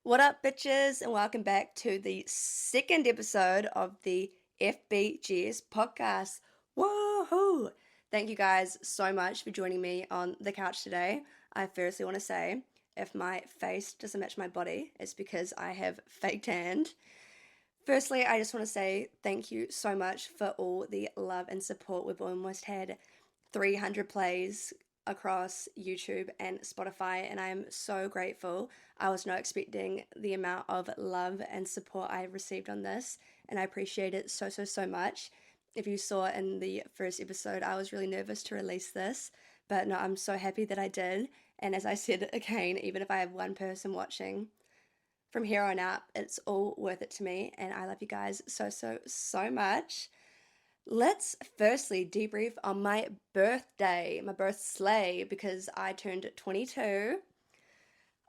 What up, bitches, and welcome back to the second episode of the FBG's podcast. Woohoo! Thank you guys so much for joining me on the couch today. I firstly want to say if my face doesn't match my body, it's because I have fake tanned. Firstly, I just want to say thank you so much for all the love and support. We've almost had 300 plays across YouTube and Spotify, and I am so grateful. I was not expecting the amount of love and support I received on this, and I appreciate it so much. If you saw in the first episode, I was really nervous to release this, but no, I'm so happy that I did. And as I said again, even if I have one person watching, from here on out, it's all worth it to me, and I love you guys so much. Let's firstly debrief on my birthday, my birth sleigh, because I turned 22.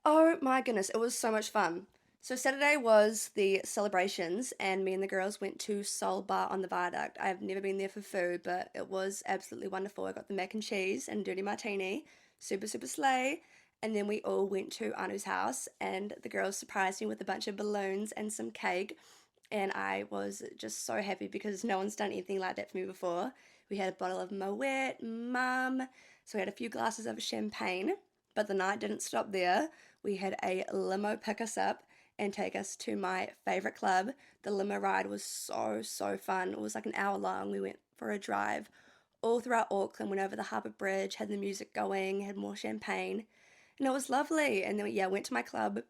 Oh my goodness, it was so much fun. So Saturday was the celebrations, and me and the girls went to Soul Bar on the Viaduct. I've never been there for food, but it was absolutely wonderful. I got the mac and cheese and dirty martini, super slay. And then we all went to Anu's house, and the girls surprised me with a bunch of balloons and some cake. And I was just so happy because no one's done anything like that for me before. We had a bottle of Moet, Mum, so we had a few glasses of champagne, but the night didn't stop there. We had a limo pick us up and take us to my favorite club. The limo ride was so fun. It was like an hour long. We went for a drive all throughout Auckland, went over the harbour bridge, had the music going, had more champagne, and it was lovely. And then, yeah, went to my club,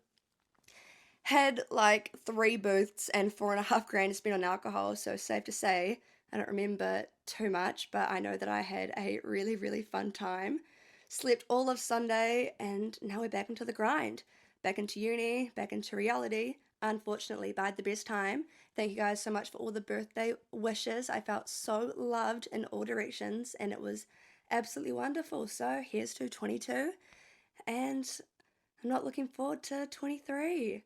had like three booths and 4.5 grand to spend on alcohol, so safe to say I don't remember too much, but I know that I had a really fun time. Slept all of Sunday, and now we're back into the grind. Back into uni, back into reality. Unfortunately, but I had the best time. Thank you guys so much for all the birthday wishes. I felt so loved in all directions, and it was absolutely wonderful. So here's to 22, and I'm not looking forward to 23.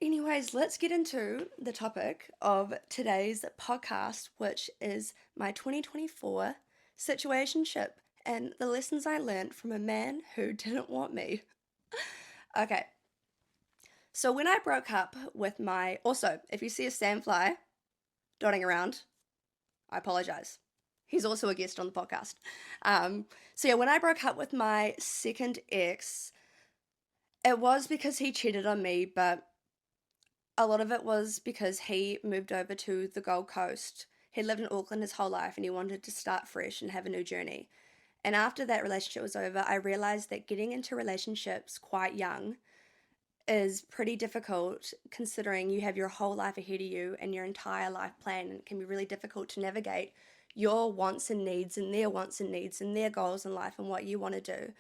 Anyways, let's get into the topic of today's podcast, which is my 2024 situationship and the lessons I learned from a man who didn't want me. Okay, so when I broke up with my. Also, if you see a sandfly dotting around, I apologize. He's also a guest on the podcast. So, yeah, when I broke up with my second ex, it was because he cheated on me, but a lot of it was because he moved over to the Gold Coast. He lived in Auckland his whole life and he wanted to start fresh and have a new journey. And after that relationship was over, I realized that getting into relationships quite young is pretty difficult considering you have your whole life ahead of you and your entire life plan. And it can be really difficult to navigate your wants and needs and their wants and needs and their goals in life and what you want to do.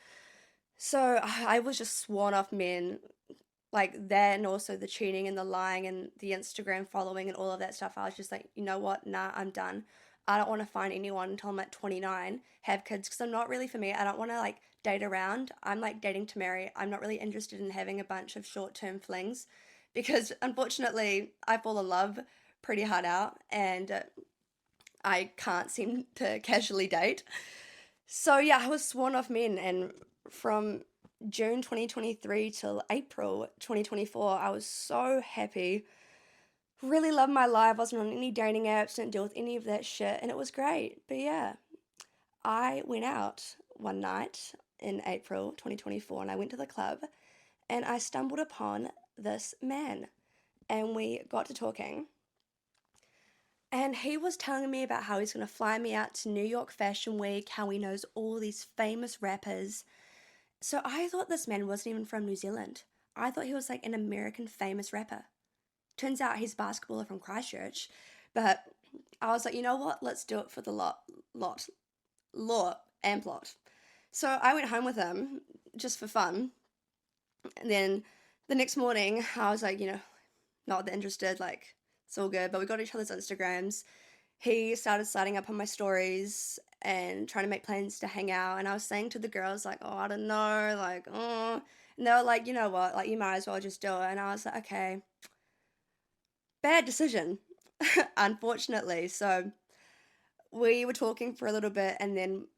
So I was just sworn off men like that, and also the cheating and the lying and the Instagram following and all of that stuff. I was just like, you know what? Nah, I'm done. I don't want to find anyone until I'm like 29, have kids, because I'm not really for me. I don't want to like date around. I'm like dating to marry. I'm not really interested in having a bunch of short term flings because unfortunately I fall in love pretty hard out and I can't seem to casually date. So yeah, I was sworn off men, and from June 2023 till April 2024, I was so happy. Really loved my life. Wasn't on any dating apps, didn't deal with any of that shit, and it was great. But yeah, I went out one night in April 2024 and I went to the club and I stumbled upon this man and we got to talking. And he was telling me about how he's going to fly me out to New York Fashion Week, how he knows all these famous rappers. So I thought this man wasn't even from New Zealand. I thought he was like an American famous rapper. Turns out he's a basketballer from Christchurch. But I was like, you know what? Let's do it for the law and plot. So I went home with him just for fun. And then the next morning, I was like, not that interested. Like, it's all good. But we got each other's Instagrams. He started sliding up on my stories and trying to make plans to hang out. And I was saying to the girls, like, oh, I don't know, like, oh. And they were like, you know what, like, you might as well just do it. And I was like, okay, bad decision, unfortunately. So we were talking for a little bit. And then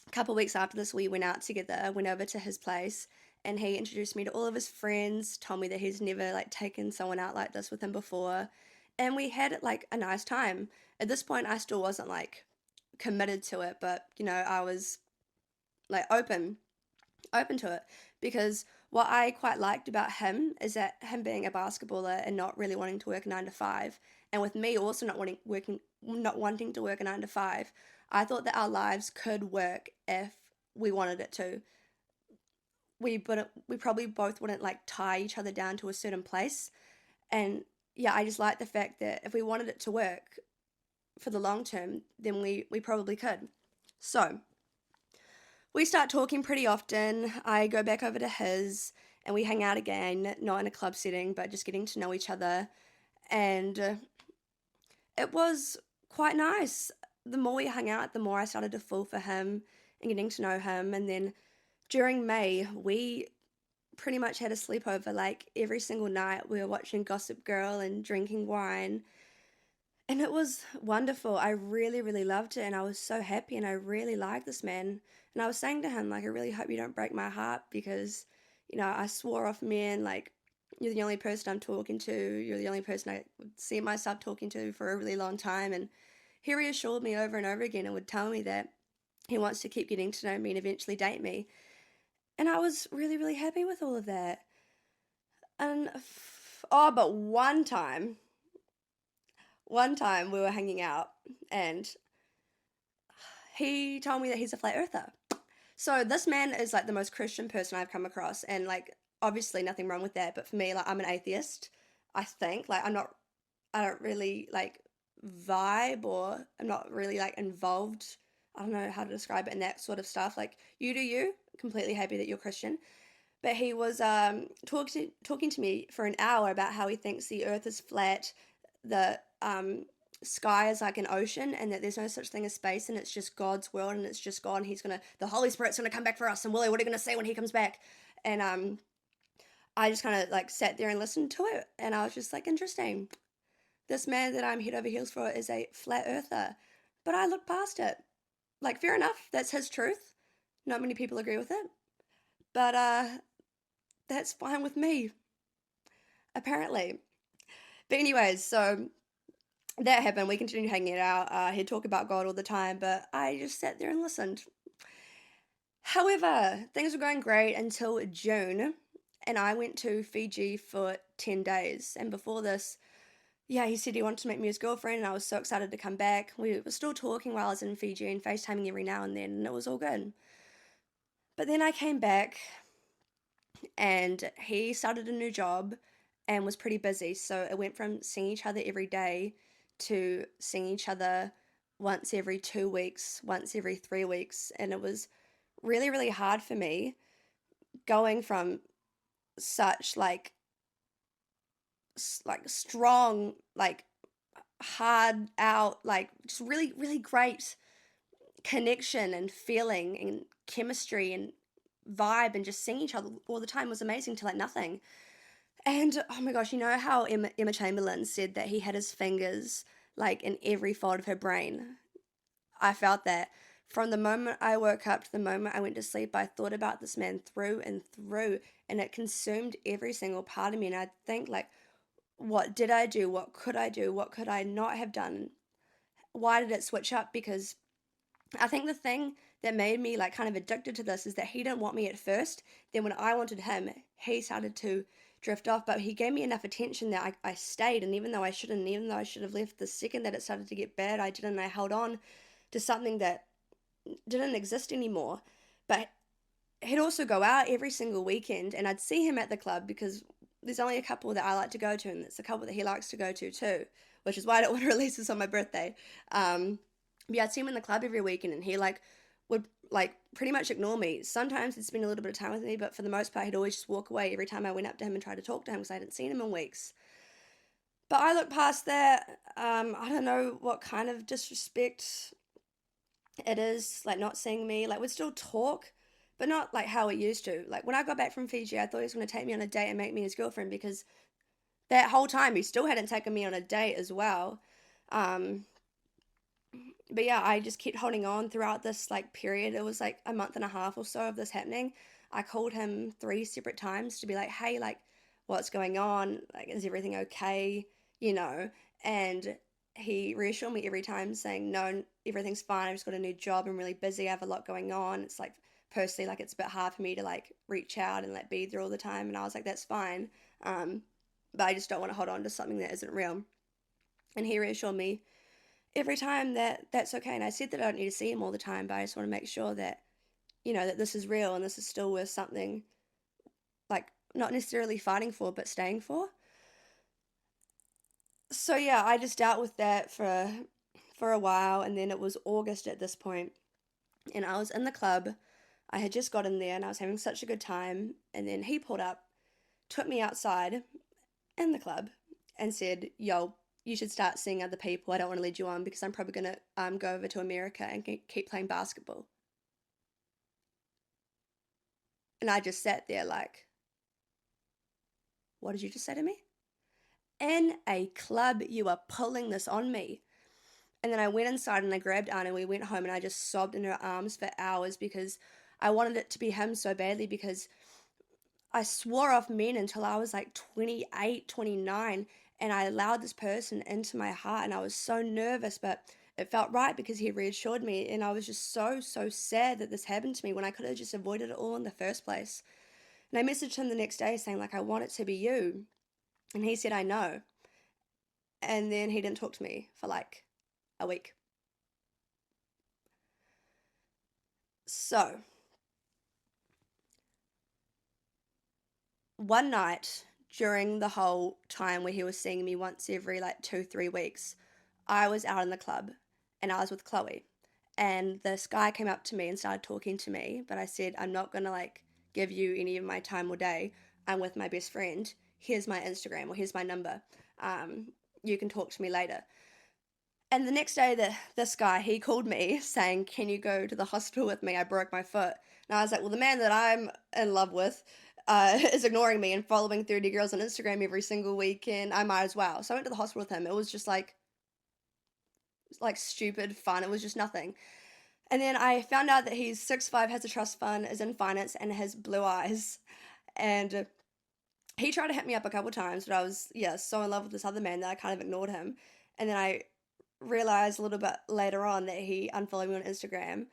a couple of weeks after this, we went out together, went over to his place. and he introduced me to all of his friends, told me that he's never like taken someone out like this with him before, and we had like a nice time. At this point, I still wasn't like committed to it, but I was like open to it, because what I quite liked about him is that him being a basketballer and not really wanting to work a 9 to 5, and with me also not wanting to work a 9 to 5, I thought that our lives could work if we wanted it to. We probably both wouldn't like tie each other down to a certain place. And yeah, I just like the fact that if we wanted it to work for the long term, then we probably could. So we start talking pretty often. I go back over to his and we hang out again, not in a club setting, but just getting to know each other. And it was quite nice. The more we hung out, the more I started to fall for him and getting to know him. And then during May, we pretty much had a sleepover like every single night. We were watching Gossip Girl and drinking wine. And it was wonderful. I really, really loved it. And I was so happy. And I really liked this man. And I was saying to him, like, I really hope you don't break my heart, because, I swore off men. Like, you're the only person I'm talking to. You're the only person I would see myself talking to for a really long time. And he reassured me over and over again and would tell me that he wants to keep getting to know me and eventually date me. And I was really, really happy with all of that. And, but one time we were hanging out and he told me that he's a flat earther. So this man is like the most Christian person I've come across, and like obviously nothing wrong with that, but for me, like, I'm an atheist. I think like I don't really like vibe, or I'm not really like involved. I don't know how to describe it in that sort of stuff. Like, you do you. Completely happy that you're Christian. But he was talking to me for an hour about how he thinks the earth is flat, the sky is like an ocean, and that there's no such thing as space, and it's just God's world, and it's just God, and the Holy Spirit's gonna come back for us, and Willie, what are you gonna say when he comes back? And I just kind of like sat there and listened to it, and I was just like, interesting. This man that I'm head over heels for is a flat earther. But I looked past it. Like, fair enough, that's his truth. Not many people agree with it. But that's fine with me, apparently. But anyways, so that happened. We continued hanging out. He'd talk about God all the time, but I just sat there and listened. However, things were going great until June, and I went to Fiji for 10 days. And before this, yeah, he said he wanted to make me his girlfriend, and I was so excited to come back. We were still talking while I was in Fiji and FaceTiming every now and then, and it was all good. But then I came back, and he started a new job and was pretty busy. So it went from seeing each other every day to seeing each other once every 2 weeks, once every 3 weeks. And it was really, really hard for me going from such like strong, like hard out, like just really, really great connection and feeling and chemistry and vibe, and just seeing each other all the time was amazing, to like nothing. And oh my gosh, you know how Emma Chamberlain said that he had his fingers like in every fold of her brain? I felt that from the moment I woke up to the moment I went to sleep. I thought about this man through and through, and it consumed every single part of me. And I'd think, like, what did I do? What could I do? What could I not have done? Why did it switch up? Because I think the thing that made me like kind of addicted to this is that he didn't want me at first. Then when I wanted him, he started to drift off. But he gave me enough attention that I stayed. And even though I shouldn't, even though I should have left the second that it started to get bad, I didn't. I held on to something that didn't exist anymore. But he'd also go out every single weekend, and I'd see him at the club because there's only a couple that I like to go to, and it's a couple that he likes to go to too, which is why I don't want to release this on my birthday. But yeah, I'd see him in the club every weekend, and he like would like pretty much ignore me. Sometimes he'd spend a little bit of time with me, but for the most part, he'd always just walk away every time I went up to him and tried to talk to him because I hadn't seen him in weeks. But I look past that. I don't know what kind of disrespect it is, like not seeing me. Like, we'd still talk, but not like how we used to. Like, when I got back from Fiji, I thought he was going to take me on a date and make me his girlfriend, because that whole time he still hadn't taken me on a date as well. Um, but yeah, I just kept holding on throughout this like period. It was like a month and a half or so of this happening. I called him 3 separate times to be like, hey, like, what's going on? Like, is everything okay? You know, and he reassured me every time saying, no, everything's fine. I just got a new job. I'm really busy. I have a lot going on. It's like, personally, like, it's a bit hard for me to like reach out and like be there all the time. And I was like, that's fine. But I just don't want to hold on to something that isn't real. And he reassured me every time that that's okay. And I said that I don't need to see him all the time, but I just want to make sure that, you know, that this is real and this is still worth something, like, not necessarily fighting for, but staying for. So yeah, I just dealt with that for a while, and then it was August at this point, and I was in the club. I had just got in there and I was having such a good time, and then he pulled up, took me outside in the club, and said, "Yo, you should start seeing other people. I don't want to lead you on because I'm probably gonna go over to America and keep playing basketball." And I just sat there like, "What did you just say to me?" In a club, you are pulling this on me. And then I went inside and I grabbed Anna and we went home and I just sobbed in her arms for hours because I wanted it to be him so badly, because I swore off men until I was like 28, 29, and I allowed this person into my heart and I was so nervous, but it felt right because he reassured me, and I was just so sad that this happened to me when I could have just avoided it all in the first place. And I messaged him the next day saying like, I want it to be you. And he said, I know. And then he didn't talk to me for like a week. So one night during the whole time where he was seeing me once every like 2, 3 weeks, I was out in the club and I was with Chloe. And this guy came up to me and started talking to me, but I said, I'm not gonna like give you any of my time or day. I'm with my best friend. Here's my Instagram or here's my number. You can talk to me later. And the next day, this guy, he called me saying, can you go to the hospital with me? I broke my foot. And I was like, well, the man that I'm in love with is ignoring me and following 30 girls on Instagram every single week, and I might as well. So I went to the hospital with him. It was just like stupid fun. It was just nothing. And then I found out that he's 6'5", has a trust fund, is in finance, and has blue eyes. And he tried to hit me up a couple times, but I was, yeah, so in love with this other man that I kind of ignored him. And then I realized a little bit later on that he unfollowed me on Instagram.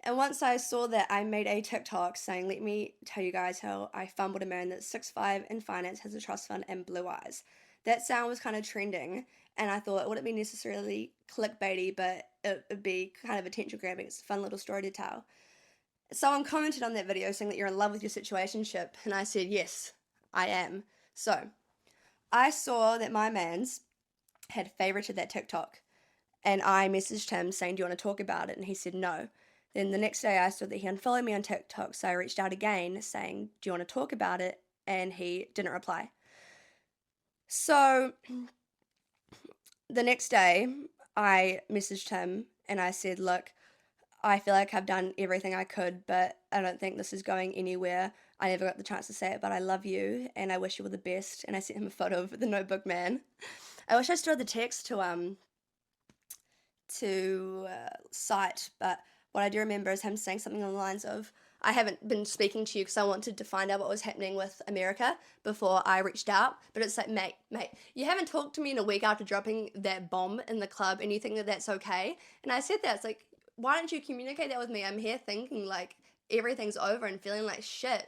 And once I saw that, I made a TikTok saying, let me tell you guys how I fumbled a man that's 6'5", in finance, has a trust fund, and blue eyes. That sound was kind of trending, and I thought it wouldn't be necessarily clickbaity, but it would be kind of attention grabbing. It's a fun little story to tell. Someone commented on that video saying that you're in love with your situationship, and I said, yes, I am. So I saw that my man's had favorited that TikTok, and I messaged him saying, do you want to talk about it? And he said no. Then the next day I saw that he unfollowed me on TikTok, so I reached out again saying, do you want to talk about it? And he didn't reply. So the next day I messaged him and I said, look, I feel like I've done everything I could, but I don't think this is going anywhere. I never got the chance to say it, but I love you and I wish you all the best. And I sent him a photo of the notebook man. I wish I still had the text to cite, but what I do remember is him saying something along the lines of, I haven't been speaking to you because I wanted to find out what was happening with America before I reached out. But it's like, mate, you haven't talked to me in a week after dropping that bomb in the club and you think that that's okay? And I said that, it's like, why don't you communicate that with me? I'm here thinking like everything's over and feeling like shit.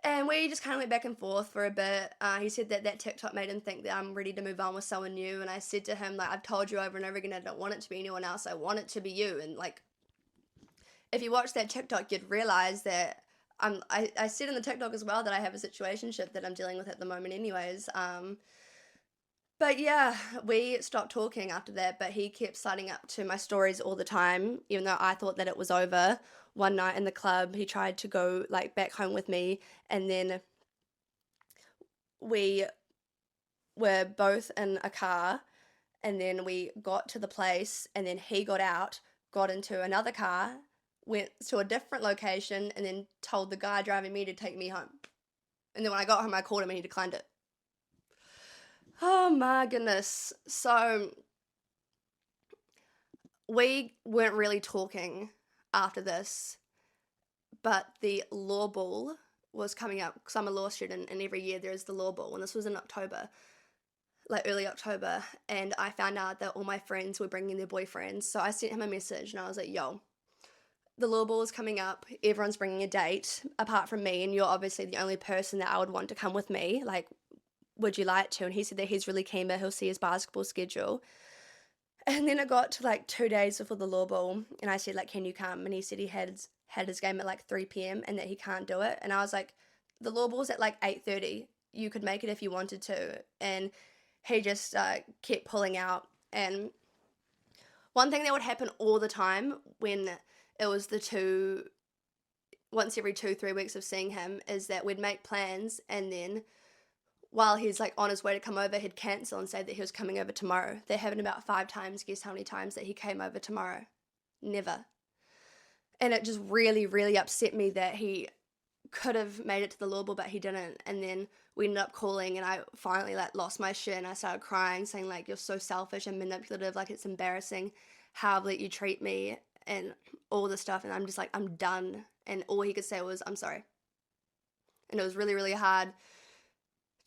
And we just kind of went back and forth for a bit. He said that that TikTok made him think that I'm ready to move on with someone new. And I said to him, like, I've told you over and over again, I don't want it to be anyone else. I want it to be you. And, like, if you watch that TikTok, you'd realize that I said in the TikTok as well that I have a situationship that I'm dealing with at the moment anyways. But yeah, we stopped talking after that, but he kept signing up to my stories all the time, even though I thought that it was over. One night in the club, he tried to go like back home with me, and then we were both in a car, and then we got to the place, and then he got out, got into another car, went to a different location, and then told the guy driving me to take me home. And then when I got home, I called him and he declined it. Oh my goodness. So we weren't really talking after this, but the law ball was coming up because I'm a law student, and every year there is the law ball, and this was in October, like early October, and I found out that all my friends were bringing their boyfriends, so I sent him a message, and I was like, yo, the law ball is coming up, everyone's bringing a date apart from me, and you're obviously the only person that I would want to come with me, like, would you like to? And he said that he's really keen, but he'll see his basketball schedule. And then it got to like 2 days before the law ball, and I said, like, can you come? And he said he had his game at like 3 p.m. and that he can't do it. And I was like, the law ball's at like 8:30. You could make it if you wanted to. And he just kept pulling out. And one thing that would happen all the time when it was once every 2-3 weeks of seeing him, is that we'd make plans, and then while he's like on his way to come over, he'd cancel and say that he was coming over tomorrow. That happened about 5 times. Guess how many times that he came over tomorrow? Never. And it just really, really upset me that he could have made it to the law ball, but he didn't. And then we ended up calling, and I finally like lost my shit, and I started crying, saying like, you're so selfish and manipulative, like it's embarrassing how that you treat me and all this stuff. And I'm just like, I'm done. And all he could say was, I'm sorry. And it was really, really hard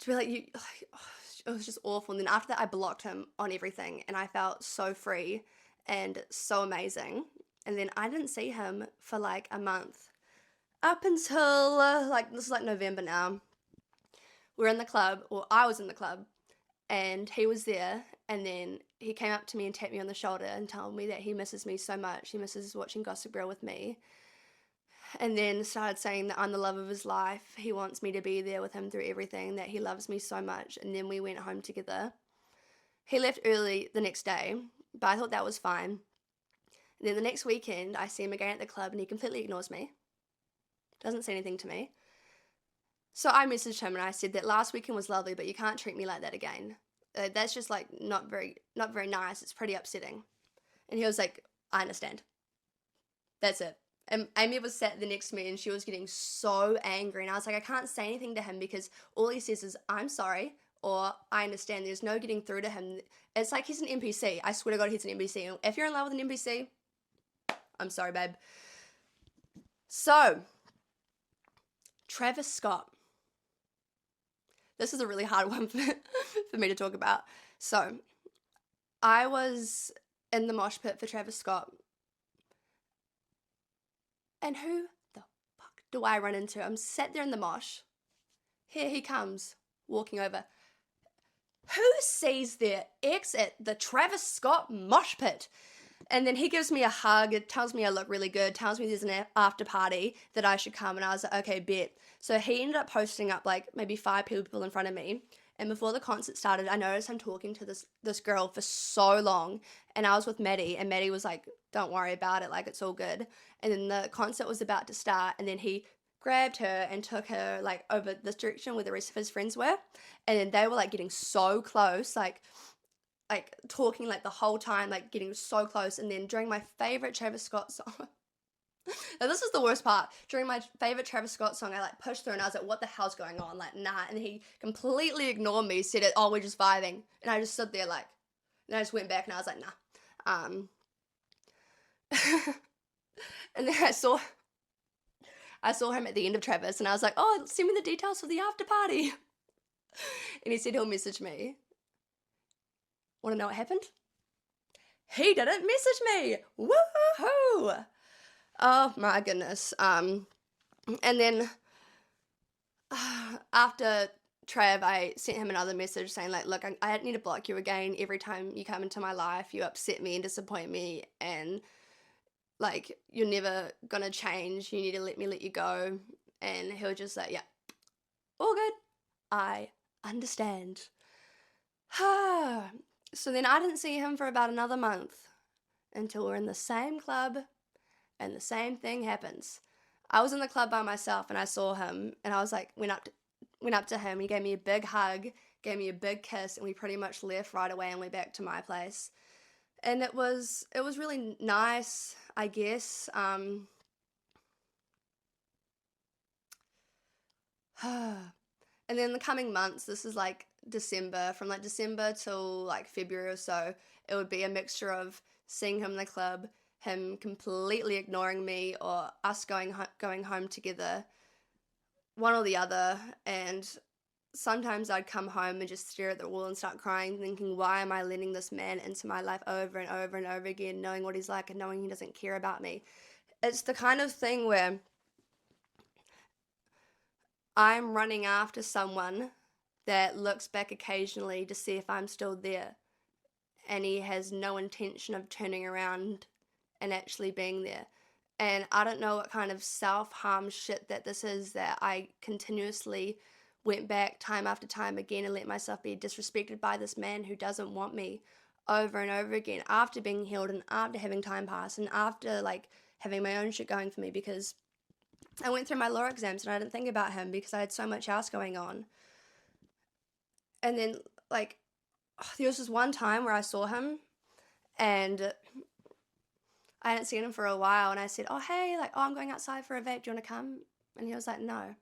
to be like, it was just awful. And then after that, I blocked him on everything, and I felt so free and so amazing. And then I didn't see him for like a month, up until like, this is like November now. We're in the club, or I was in the club, and he was there, and then he came up to me and tapped me on the shoulder and told me that he misses me so much. He misses watching Gossip Girl with me. And then started saying that I'm the love of his life. He wants me to be there with him through everything, that he loves me so much. And then we went home together. He left early the next day, but I thought that was fine. And then the next weekend, I see him again at the club, and he completely ignores me. Doesn't say anything to me. So I messaged him, and I said that last weekend was lovely, but you can't treat me like that again. That's just like not very nice. It's pretty upsetting. And he was like, I understand. That's it. And Amy was sat there next to me, and she was getting so angry, and I was like, I can't say anything to him because all he says is, I'm sorry, or I understand. There's no getting through to him. It's like he's an NPC. I swear to God, he's an NPC. If you're in love with an NPC, I'm sorry, babe. So, Travis Scott. This is a really hard one for me to talk about. So, I was in the mosh pit for Travis Scott. And who the fuck do I run into? I'm sat there in the mosh. Here he comes, walking over. Who sees their ex at the Travis Scott mosh pit? And then he gives me a hug, it tells me I look really good, tells me there's an after party that I should come, and I was like, okay, bet. So he ended up posting up like maybe 5 people in front of me, and before the concert started, I noticed I'm talking to this girl for so long, and I was with Maddie, and Maddie was like, don't worry about it, like it's all good. And then the concert was about to start, and then he grabbed her and took her like over this direction where the rest of his friends were, and then they were like getting so close, like talking like the whole time, like getting so close. And then during my favorite Travis Scott song, now this is the worst part, during my favorite Travis Scott song, I like pushed through, and I was like, what the hell's going on, like nah. And he completely ignored me, said it, oh, we're just vibing. And I just stood there like, and I just went back, and I was like, nah. And then I saw him at the end of Travis, and I was like, oh, send me the details for the after party. And he said he'll message me. Want to know what happened? He didn't message me. Woohoo! Oh my goodness. And then after Trav, I sent him another message saying like, look, I need to block you again. Every time you come into my life, you upset me and disappoint me, and like you're never gonna change. You need to let you go. And he'll just say, yeah, all good. I understand. So then I didn't see him for about another month, until we're in the same club and the same thing happens. I was in the club by myself, and I saw him, and I was like, went up to him. He gave me a big hug, gave me a big kiss, and we pretty much left right away and went back to my place. And it was really nice, I guess. And then the coming months, this is like December, from like December till like February or so, it would be a mixture of seeing him in the club, him completely ignoring me, or us going home together, one or the other. And sometimes I'd come home and just stare at the wall and start crying, thinking, why am I letting this man into my life over and over and over again, knowing what he's like and knowing he doesn't care about me? It's the kind of thing where I'm running after someone that looks back occasionally to see if I'm still there, and he has no intention of turning around and actually being there. And I don't know what kind of self-harm shit that this is, that I continuously went back time after time again and let myself be disrespected by this man who doesn't want me over and over again, after being healed and after having time pass and after like having my own shit going for me, because I went through my law exams and I didn't think about him because I had so much else going on. And then like there was this one time where I saw him and I hadn't seen him for a while, and I said, oh, hey, like, oh, I'm going outside for a vape, do you want to come? And he was like, no.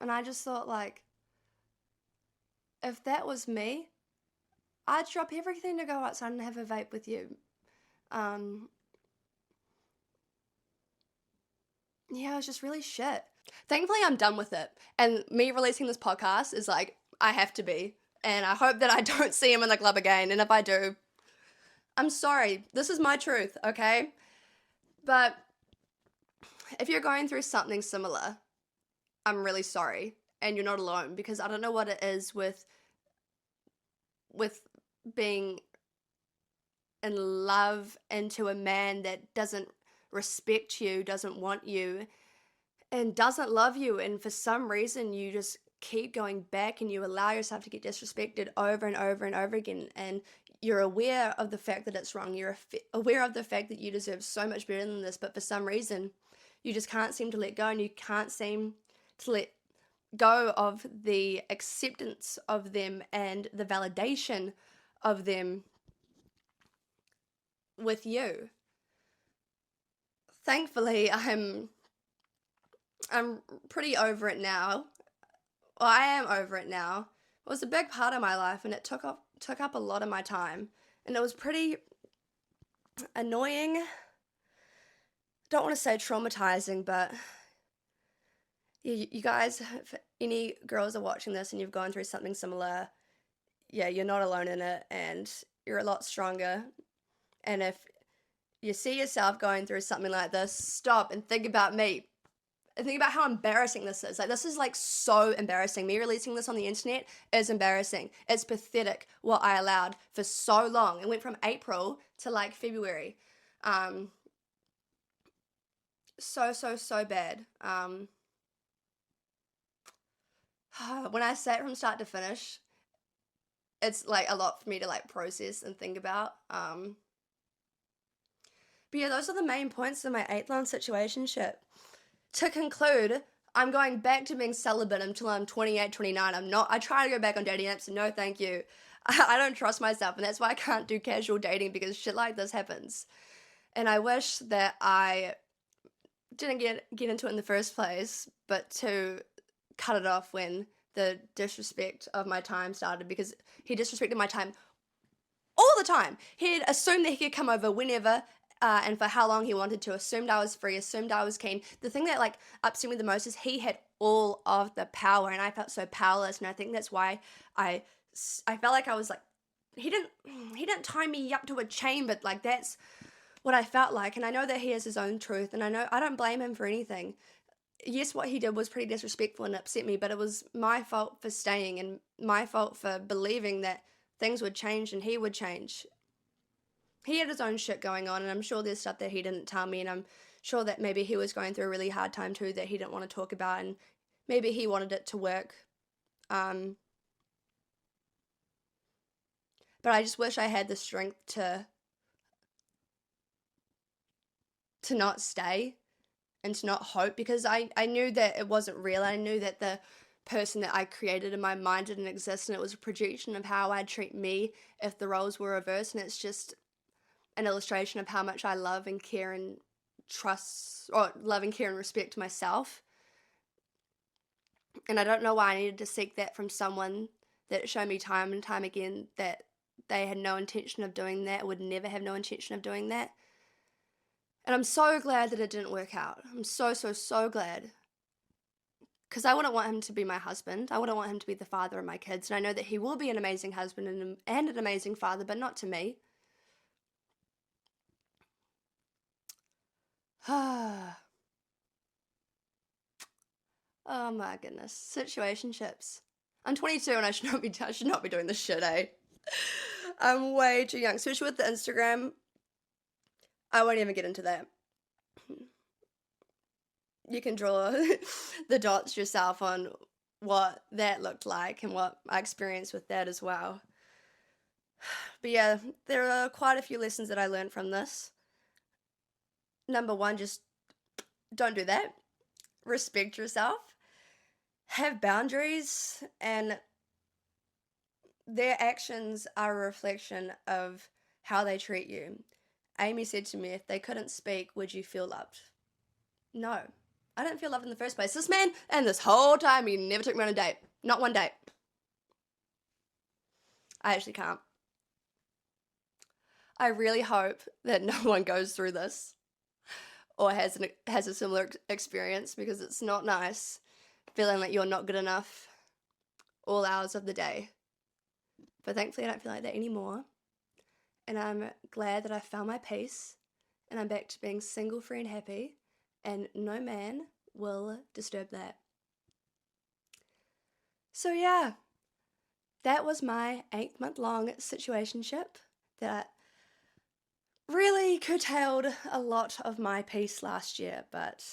And I just thought, like, if that was me, I'd drop everything to go outside and have a vape with you. Yeah, it was just really shit. Thankfully, I'm done with it. And me releasing this podcast is like, I have to be. And I hope that I don't see him in the club again. And if I do, I'm sorry. This is my truth, okay? But if you're going through something similar, I'm really sorry. And you're not alone, because I don't know what it is with being in love into a man that doesn't respect you, doesn't want you, and doesn't love you, and for some reason you just keep going back and you allow yourself to get disrespected over and over and over again, and you're aware of the fact that it's wrong, you're aware of the fact that you deserve so much better than this, but for some reason you just can't seem to let go, and you can't seem to let go of the acceptance of them and the validation of them with you. Thankfully, I'm pretty over it now. Well, I am over it now. It was a big part of my life, and it took up a lot of my time, and it was pretty annoying. Don't want to say traumatizing, but you guys, if any girls are watching this and you've gone through something similar, yeah, you're not alone in it, and you're a lot stronger. And if you see yourself going through something like this, stop and think about me. And think about how embarrassing this is. Like, this is like so embarrassing. Me releasing this on the internet is embarrassing. It's pathetic what I allowed for so long. It went from April to like February. So bad. When I say it from start to finish, it's like a lot for me to like process and think about. But yeah, those are the main points of my 8-month situationship. To conclude, I'm going back to being celibate until I'm 28, 29. I try to go back on dating apps, and no thank you. I don't trust myself, and that's why I can't do casual dating, because shit like this happens. And I wish that I didn't get into it in the first place, but to cut it off when the disrespect of my time started, because he disrespected my time all the time. He'd assumed that he could come over whenever, and for how long he wanted to, assumed I was free, assumed I was keen. The thing that like upset me the most is he had all of the power, and I felt so powerless, and I think that's why I felt like I was like, he didn't tie me up to a chain, but like that's what I felt like. And I know that he has his own truth, and I know I don't blame him for anything. Yes, what he did was pretty disrespectful and upset me, but it was my fault for staying, and my fault for believing that things would change and he would change. He had his own shit going on, and I'm sure there's stuff that he didn't tell me, and I'm sure that maybe he was going through a really hard time too that he didn't want to talk about, and maybe he wanted it to work. But I just wish I had the strength to not stay and to not hope, because I knew that it wasn't real. I knew that the person that I created in my mind didn't exist, and it was a projection of how I'd treat me if the roles were reversed, and it's just an illustration of how much I love and care and trust, or love and care and respect myself. And I don't know why I needed to seek that from someone that showed me time and time again that they had no intention of doing that, would never have no intention of doing that. And I'm so glad that it didn't work out. I'm so, so, so glad. Because I wouldn't want him to be my husband. I wouldn't want him to be the father of my kids. And I know that he will be an amazing husband and an amazing father, but not to me. Oh my goodness. Situationships. I'm 22 and I should not be doing this shit, eh? I'm way too young. Especially with the Instagram. I won't even get into that. You can draw the dots yourself on what that looked like and what I experienced with that as well. But yeah, there are quite a few lessons that I learned from this. Number one, just don't do that. Respect yourself. Have boundaries, and their actions are a reflection of how they treat you. Amy said to me, if they couldn't speak, would you feel loved? No. I didn't feel loved in the first place. This man, and this whole time, he never took me on a date. Not one date. I actually can't. I really hope that no one goes through this or has a similar experience, because it's not nice feeling like you're not good enough all hours of the day. But thankfully, I don't feel like that anymore. And I'm glad that I found my peace and I'm back to being single, free, and happy. And no man will disturb that. So, yeah, that was my 8-month long situationship that really curtailed a lot of my peace last year. But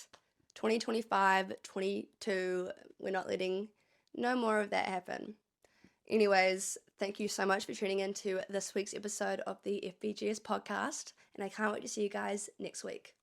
2025, 22, we're not letting no more of that happen. Anyways, thank you so much for tuning in to this week's episode of the FBGS podcast, and I can't wait to see you guys next week.